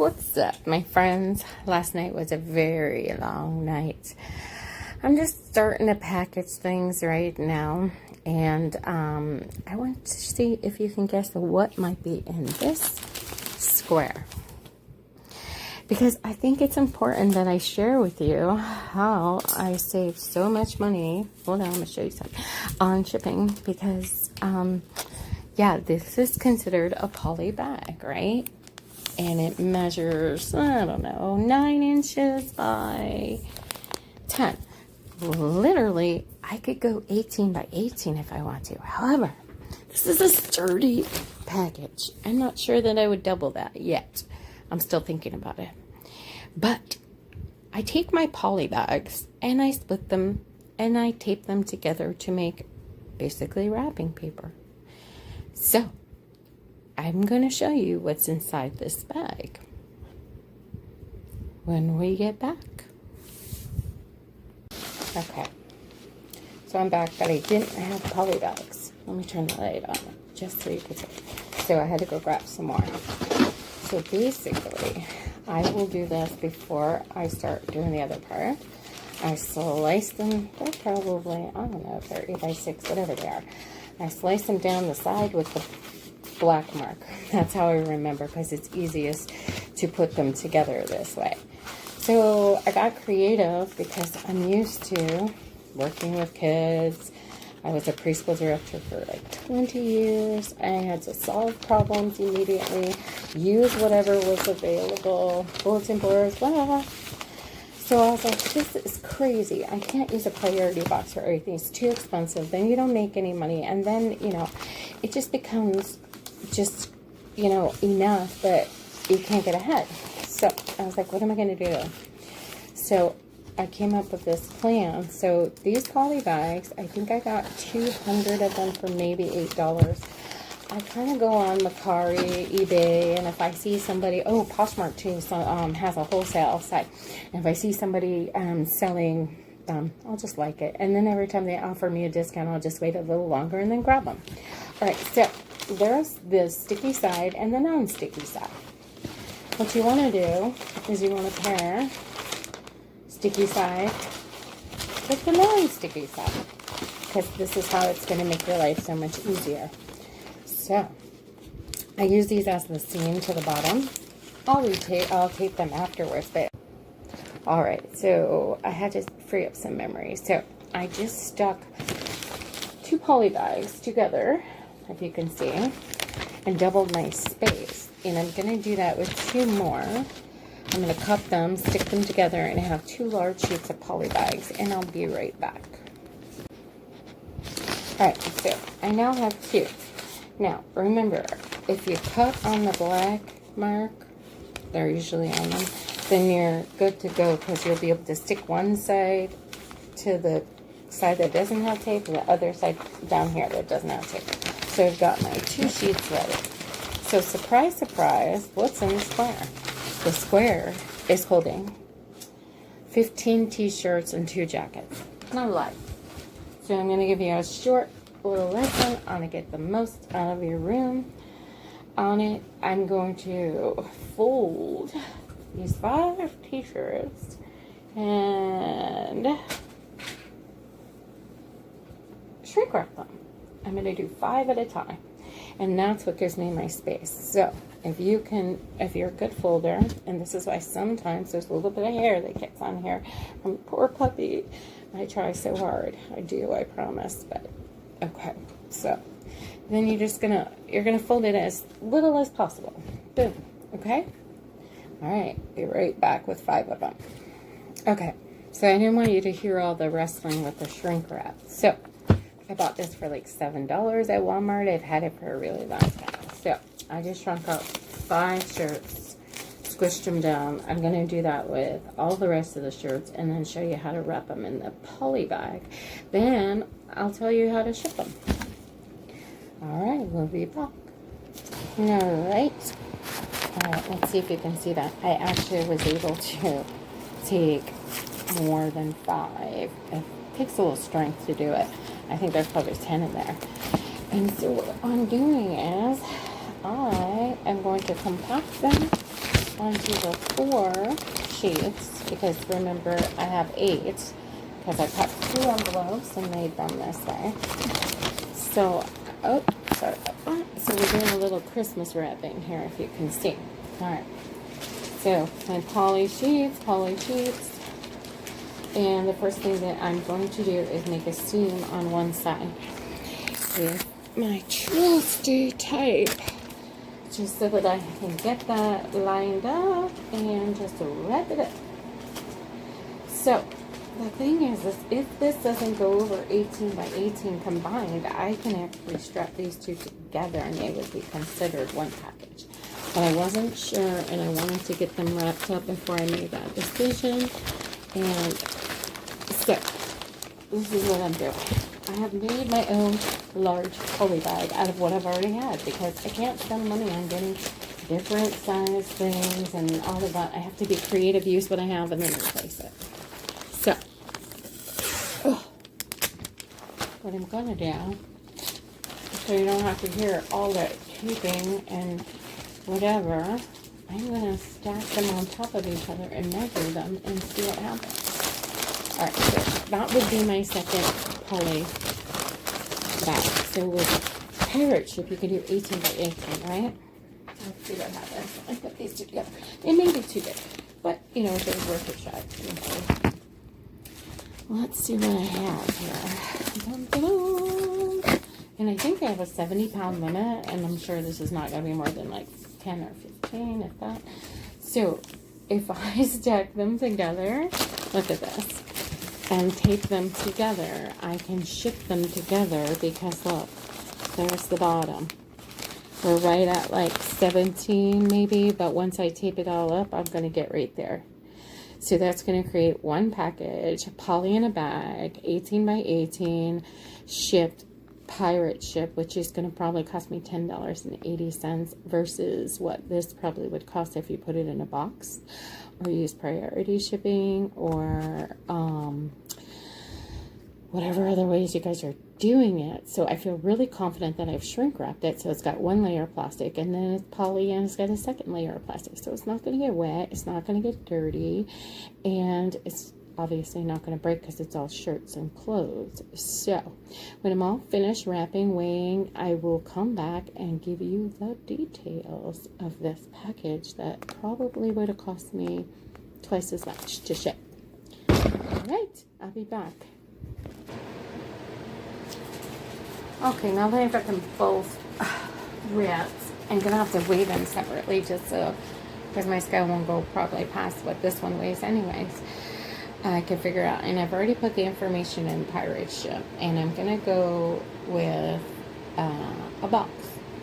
What's up, my friends? Last night was a very long night. I'm just starting to package things right now, and I want to see if you can guess what might be in this square, because I think it's important that I share with you how I saved so much money. Hold on, I'm going to show you something on shipping, because yeah, this is considered a poly bag, right? And it measures, I don't know, 9 inches by 10. Literally, I could go 18 by 18 if I want to. However, this is a sturdy package. I'm not sure that I would double that yet. I'm still thinking about it. But I take my poly bags and I split them and I tape them together to make basically wrapping paper. So I'm going to show you what's inside this bag when we get back. Okay, so I'm back, but I didn't have poly bags. Let me turn the light on just so you can see. So I had to go grab some more. So basically, I will do this before I start doing the other part. I slice them. They're probably, I don't know if they're 8 by 6, whatever they are. I slice them down the side with the black marker. That's how I remember, because it's easiest to put them together this way. So I got creative because I'm used to working with kids. I was a preschool director for like 20 years. I had to solve problems immediately, use whatever was available, bulletin boards, blah. So I was like, this is crazy. I can't use a priority box for everything. It's too expensive. Then you don't make any money. And then, you know, it just becomes just, you know, enough that you can't get ahead. So I was like, what am I going to do? So I came up with this plan. So these poly bags, I think I got 200 of them for maybe $8. I kind of go on Mercari, eBay, and if I see somebody, oh, Poshmark too, so, has a wholesale site. And if I see somebody selling them, I'll just like it. And then every time they offer me a discount, I'll just wait a little longer and then grab them. All right, so there's the sticky side and the non-sticky side. What you want to do is you want to pair sticky side with the non-sticky side, because this is how it's going to make your life so much easier. So I use these as the seam to the bottom. I'll tape them afterwards, but all right. So I had to free up some memory. So I just stuck 2 poly bags together, if you can see, and doubled my space. And I'm going to do that with 2 more. I'm going to cut them, stick them together, and have 2 large sheets of poly bags, and I'll be right back. Alright, so I now have 2. Now, remember, if you cut on the black mark, they're usually on them, then you're good to go, because you'll be able to stick one side to the side that doesn't have tape, and the other side down here that doesn't have tape. So I've got my 2 sheets ready. So surprise, surprise, what's in the square? The square is holding 15 t-shirts and 2 jackets. No lie. So I'm going to give you a short little lesson on how to get the most out of your room. On it, I'm going to fold these 5 t-shirts and shrink wrap them. I'm going to do 5 at a time. And that's what gives me my space. So if you're a good folder, and this is why sometimes there's a little bit of hair that gets on here from poor puppy. I try so hard. I do, I promise. But okay. So then you're gonna fold it as little as possible. Boom. Okay? Alright, be right back with 5 of them. Okay. So I didn't want you to hear all the wrestling with the shrink wrap. So I bought this for like $7 at Walmart. I've had it for a really long time. So I just shrunk out 5 shirts, squished them down. I'm going to do that with all the rest of the shirts and then show you how to wrap them in the poly bag. Then I'll tell you how to ship them. Alright, we'll be back. Alright. Alright, let's see if you can see that. I actually was able to take more than 5. It takes a little strength to do it. I think there's probably 10 in there. And so what I'm doing is I am going to compact them onto the 4 sheets, because remember I have 8, because I cut 2 envelopes and made them this way. So, oh, sorry about that. So we're doing a little Christmas wrapping here, if you can see. Alright, so my poly sheets, and the first thing that I'm going to do is make a seam on one side with my trusty tape, just so that I can get that lined up and just wrap it up. So the thing is if this doesn't go over 18 by 18 combined, I can actually strap these two together and they would be considered one package. But I wasn't sure, and I wanted to get them wrapped up before I made that decision. And so this is what I'm doing. I have made my own large poly bag out of what I've already had, because I can't spend money on getting different size things and all of that. I have to be creative, use what I have, and then replace it. So, what I'm going to do, so you don't have to hear all that taping and whatever, I'm going to stack them on top of each other and measure them and see what happens. Alright, so that would be my second poly bag. So with pirate ship, you can do 18 by 18, right? Let's see what happens. I put these two together. They may be too big, but you know, they're worth a shot. Let's see what I have here. Dun, dun, dun. And I think I have a 70-pound limit, and I'm sure this is not going to be more than like 10 or 15, if that. So if I stack them together, look at this, and tape them together, I can ship them together, because look, there's the bottom. We're right at like 17 maybe, but once I tape it all up, I'm going to get right there. So that's going to create one package, poly in a bag, 18 by 18, shipped, pirate ship, which is going to probably cost me $10.80 versus what this probably would cost if you put it in a box or use priority shipping, or whatever other ways you guys are doing it. So I feel really confident that I've shrink wrapped it. So it's got one layer of plastic, and then it's poly, and it's got a second layer of plastic. So it's not going to get wet. It's not going to get dirty. And it's obviously not going to break because it's all shirts and clothes. So when I'm all finished wrapping, weighing, I will come back and give you the details of this package that probably would have cost me twice as much to ship. All right, I'll be back. Okay, now that I've got them both wrapped, I'm going to have to weigh them separately, just so, because my scale won't go probably past what this one weighs anyways. I can figure out, and I've already put the information in pirate ship, and I'm going to go with a box,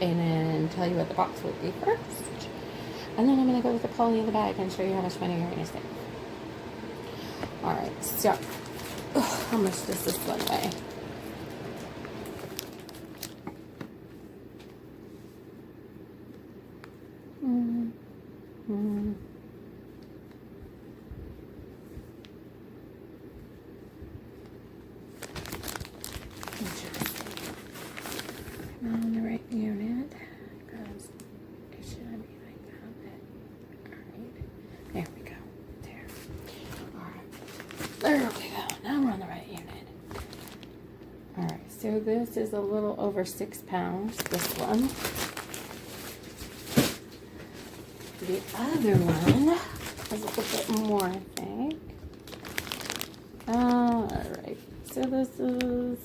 and then tell you what the box will be first. And then I'm going to go with the poly in the bag and show you how much money you're going to save. Alright, so, how much does this one weigh? On the right unit, because it should be like that. Alright, there we go. There. Alright, there we go. Now we're on the right unit. Alright, so this is a little over 6 pounds, this one. The other one is a little bit more, I think. Alright, so this is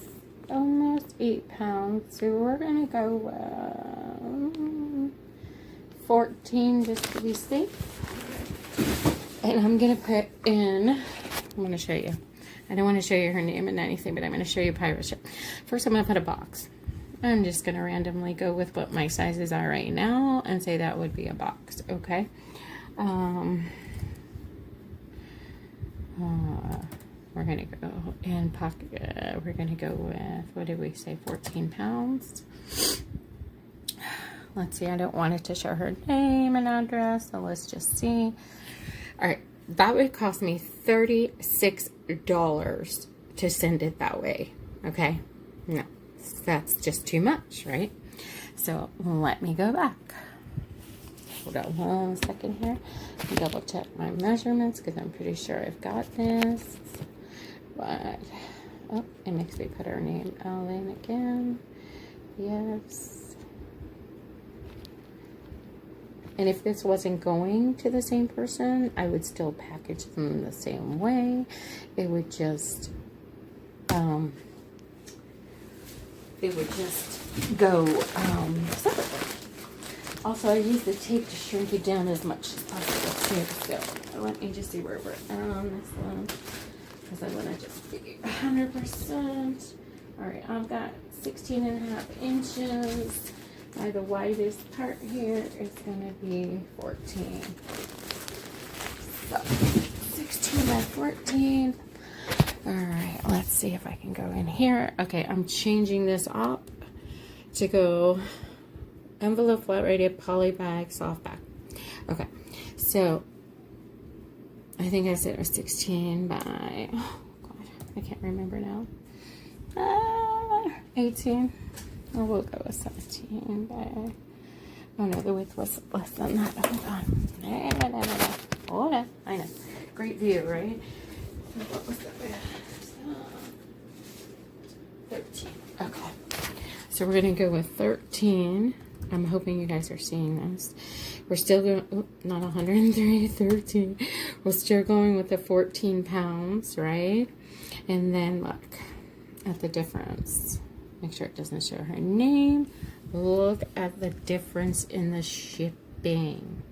almost 8 pounds, so we're gonna go 14 just to be safe. And I'm gonna put in, I'm gonna show you, I don't want to show you her name and anything, but I'm gonna show you pirate ship. First I'm gonna put a box. I'm just gonna randomly go with what my sizes are right now and say that would be a box, okay? We're gonna go in pocket. We're gonna go with, what did we say, 14 pounds. Let's see, I don't want it to show her name and address, so let's just see. All right, that would cost me $36 to send it that way, okay? No, that's just too much, right? So let me go back. Hold on one second here. Double check my measurements because I'm pretty sure I've got this. But, oh, it makes me put her name in again. Yes. And if this wasn't going to the same person, I would still package them the same way. It would just, go separately. Also, I use the tape to shrink it down as much as possible too. So let me just see where we're at on this one, because I want to just be 100%. All right, I've got 16.5 inches. The widest part here is going to be 14. So 16 by 14. All right, let's see if I can go in here. Okay, I'm changing this up to go envelope, flat rated, poly bag, soft bag. Okay, so I think I said it was 16 by, oh God, I can't remember now. 18. Or we'll go with 17 by, oh no, the width was less than that. Hold on. Hold on. I know. Great view, right? So what was that? 13. Okay. So we're going to go with 13. I'm hoping you guys are seeing this. We're still going, oh, not 103, 13. We're still going with the 14 pounds, right? And then look at the difference. Make sure it doesn't show her name. Look at the difference in the shipping.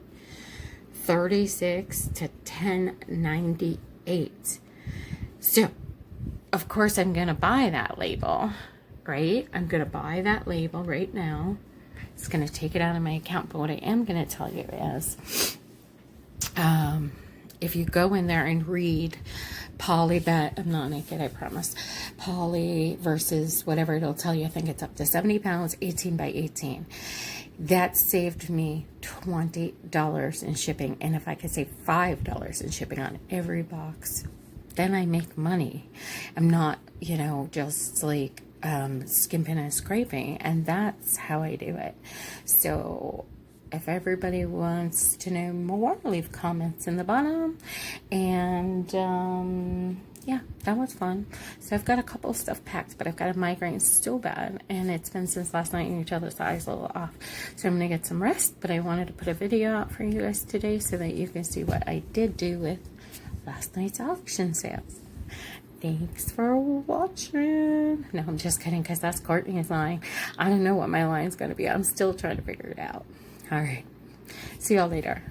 36 to 10.98. So, of course, I'm going to buy that label, right? I'm going to buy that label right now. It's going to take it out of my account. But what I am going to tell you is, if you go in there and read poly bag, I'm not naked, I promise. Poly versus whatever it'll tell you. I think it's up to 70 pounds, 18 by 18. That saved me $20 in shipping. And if I could save $5 in shipping on every box, then I make money. I'm not, you know, just like skimping and scraping. And that's how I do it. So if everybody wants to know more, leave comments in the bottom. And yeah, that was fun. So I've got a couple of stuff packed, but I've got a migraine so bad, and it's been since last night, and you can tell this eye's a little off. So I'm gonna get some rest, but I wanted to put a video out for you guys today so that you can see what I did do with last night's auction sales. Thanks for watching. No, I'm just kidding, because that's Courtney's line. I don't know what my line's gonna be. I'm still trying to figure it out. All right, see y'all later.